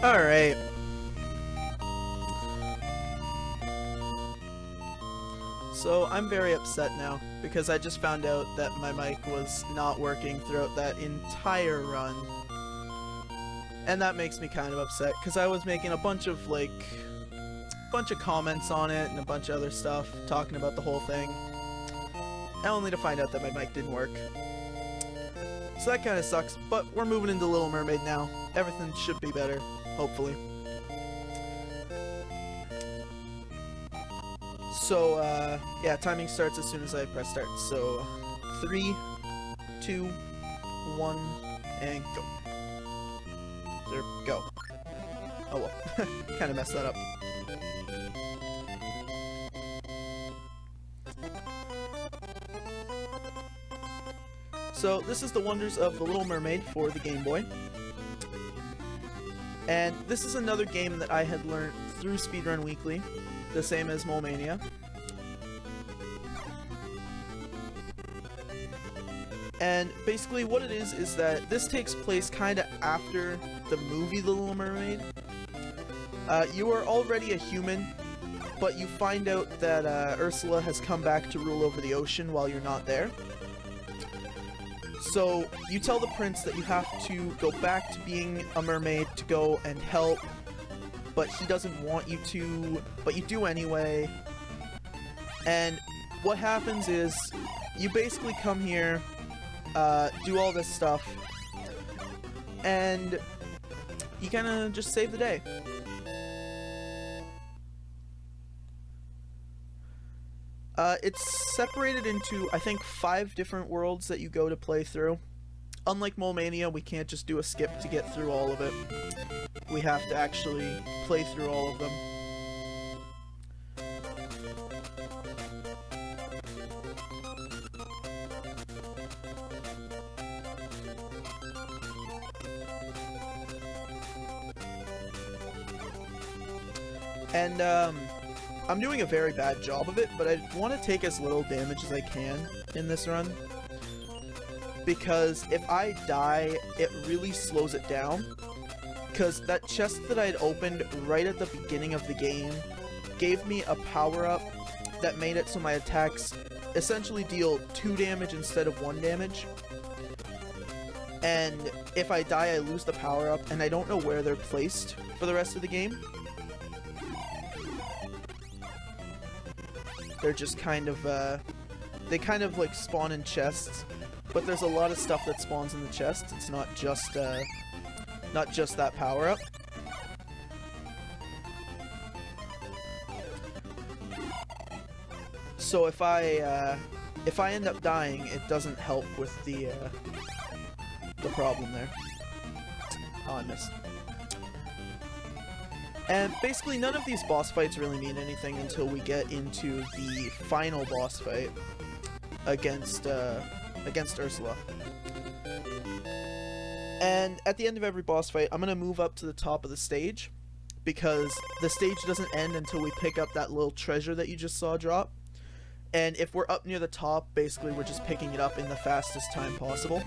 Alright. So I'm very upset now because I just found out that my mic was not working throughout that entire run. And that makes me kind of upset because I was making a bunch of comments on it and a bunch of other stuff talking about the whole thing. Only to find out that my mic didn't work. So that kind of sucks, but we're moving into Little Mermaid now. Everything should be better, hopefully. So, yeah, timing starts as soon as I press start. So, 3, 2, 1, and go. There, go. Oh well, kind of messed that up. So this is the Wonders of the Little Mermaid for the Game Boy. And this is another game that I had learned through Speedrun Weekly, the same as Mole-Mania. And basically what it is that this takes place kind of after the movie The Little Mermaid. You are already a human, but you find out that Ursula has come back to rule over the ocean while you're not there. So you tell the prince that you have to go back to being a mermaid to go and help, but he doesn't want you to, but you do anyway. And what happens is you basically come here, do all this stuff, and you kind of just save the day. It's separated into, I think, 5 different worlds that you go to play through. Unlike Mole-Mania, we can't just do a skip to get through all of it. We have to actually play through all of them. And, I'm doing a very bad job of it, but I want to take as little damage as I can in this run. Because if I die, it really slows it down. Because that chest that I had opened right at the beginning of the game gave me a power-up that made it so my attacks essentially deal 2 damage instead of 1 damage. And if I die, I lose the power-up, and I don't know where they're placed for the rest of the game. They're just kind of, they kind of like spawn in chests, but there's a lot of stuff that spawns in the chest. It's not just that power-up. So if I end up dying, it doesn't help with the problem there. Oh, I missed. And basically none of these boss fights really mean anything until we get into the final boss fight against Ursula. And at the end of every boss fight, I'm going to move up to the top of the stage, because the stage doesn't end until we pick up that little treasure that you just saw drop. And if we're up near the top, basically we're just picking it up in the fastest time possible.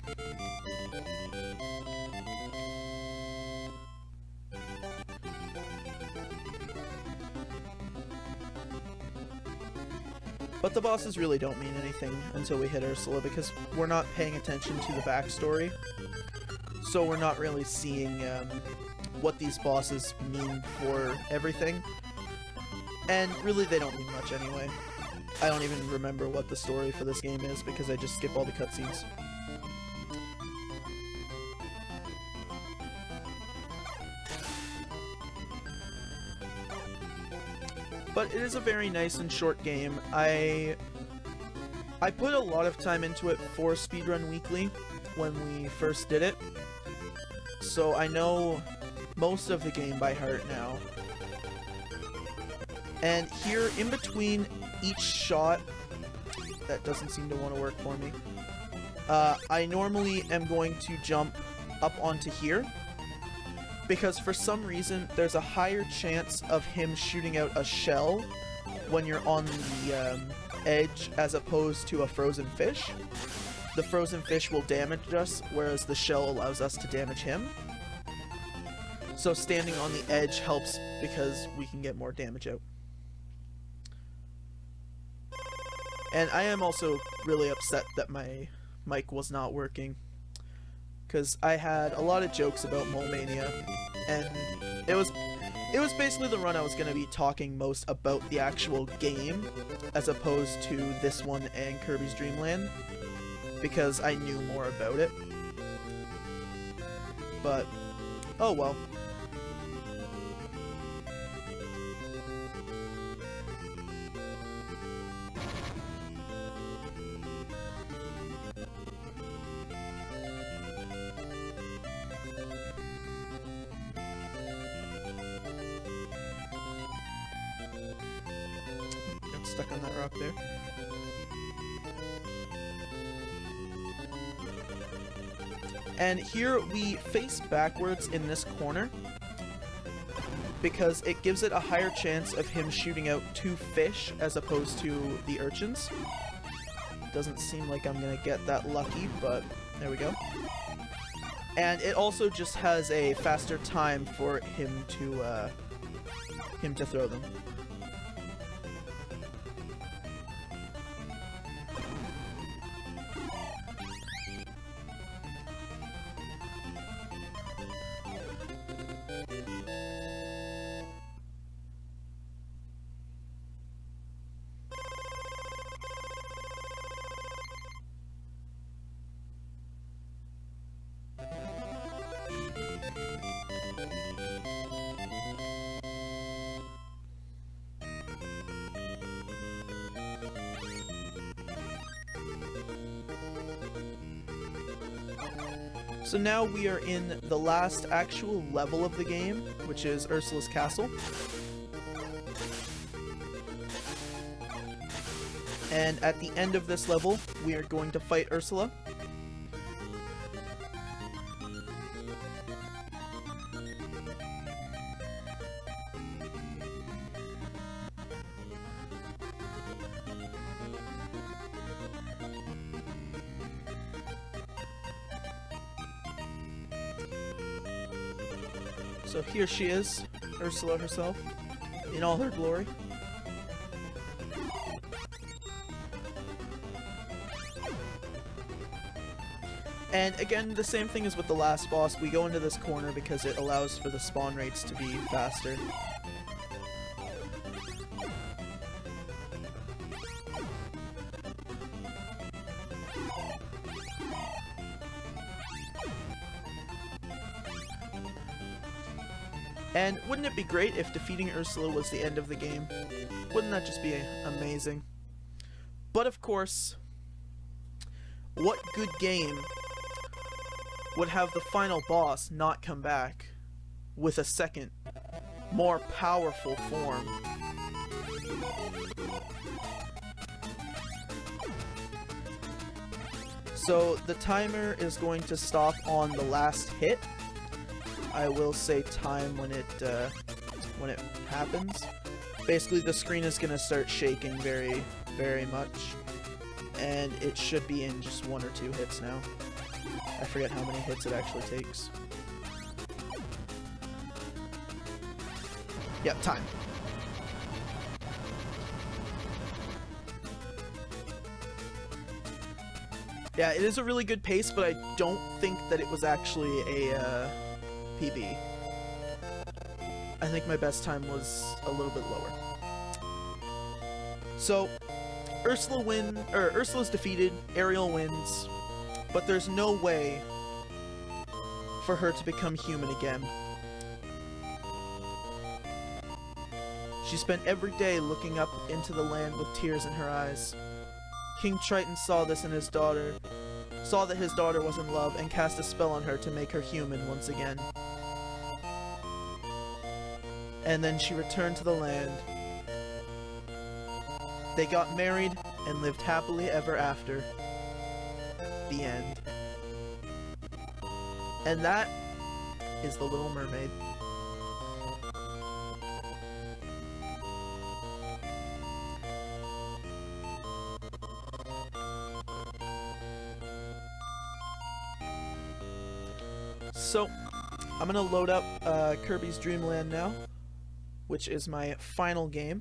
But the bosses really don't mean anything until we hit Ursula, because we're not paying attention to the backstory. So we're not really seeing what these bosses mean for everything. And really they don't mean much anyway. I don't even remember what the story for this game is because I just skip all the cutscenes. But it is a very nice and short game. I put a lot of time into it for Speedrun Weekly when we first did it, so I know most of the game by heart now. And here, in between each shot, that doesn't seem to want to work for me, I normally am going to jump up onto here, because for some reason there's a higher chance of him shooting out a shell when you're on the edge as opposed to a frozen fish. The frozen fish will damage us, whereas the shell allows us to damage him. So So standing on the edge helps because we can get more damage out. And I am also really upset that my mic was not working, because I had a lot of jokes about Mole Mania, and it was basically the run I was going to be talking most about the actual game, as opposed to this one and Kirby's Dream Land, because I knew more about it. But, oh well. Stuck on that rock there. And here we face backwards in this corner because it gives it a higher chance of him shooting out 2 fish as opposed to the urchins. Doesn't seem like I'm gonna get that lucky, but there we go. And it also just has a faster time for him to throw them. So now we are in the last actual level of the game, which is Ursula's Castle. And at the end of this level, we are going to fight Ursula. So here she is, Ursula herself, in all her glory. And again, the same thing as with the last boss, we go into this corner because it allows for the spawn rates to be faster. And wouldn't it be great if defeating Ursula was the end of the game? Wouldn't that just be amazing? But of course, what good game would have the final boss not come back with a second, more powerful form? So the timer is going to stop on the last hit. I will say time when it happens. Basically, the screen is going to start shaking very, very much, and it should be in just 1 or 2 hits now. I forget how many hits it actually takes. Yep, time. Yeah, it is a really good pace, but I don't think that it was actually a PB. I think my best time was a little bit lower. So, Ursula's defeated, Ariel wins, but there's no way for her to become human again. She spent every day looking up into the land with tears in her eyes. King Triton saw this in his daughter, saw that his daughter was in love, and cast a spell on her to make her human once again. And then she returned to the land. They got married and lived happily ever after. The end. And that is The Little Mermaid. So, I'm gonna load up Kirby's Dream Land now, which is my final game.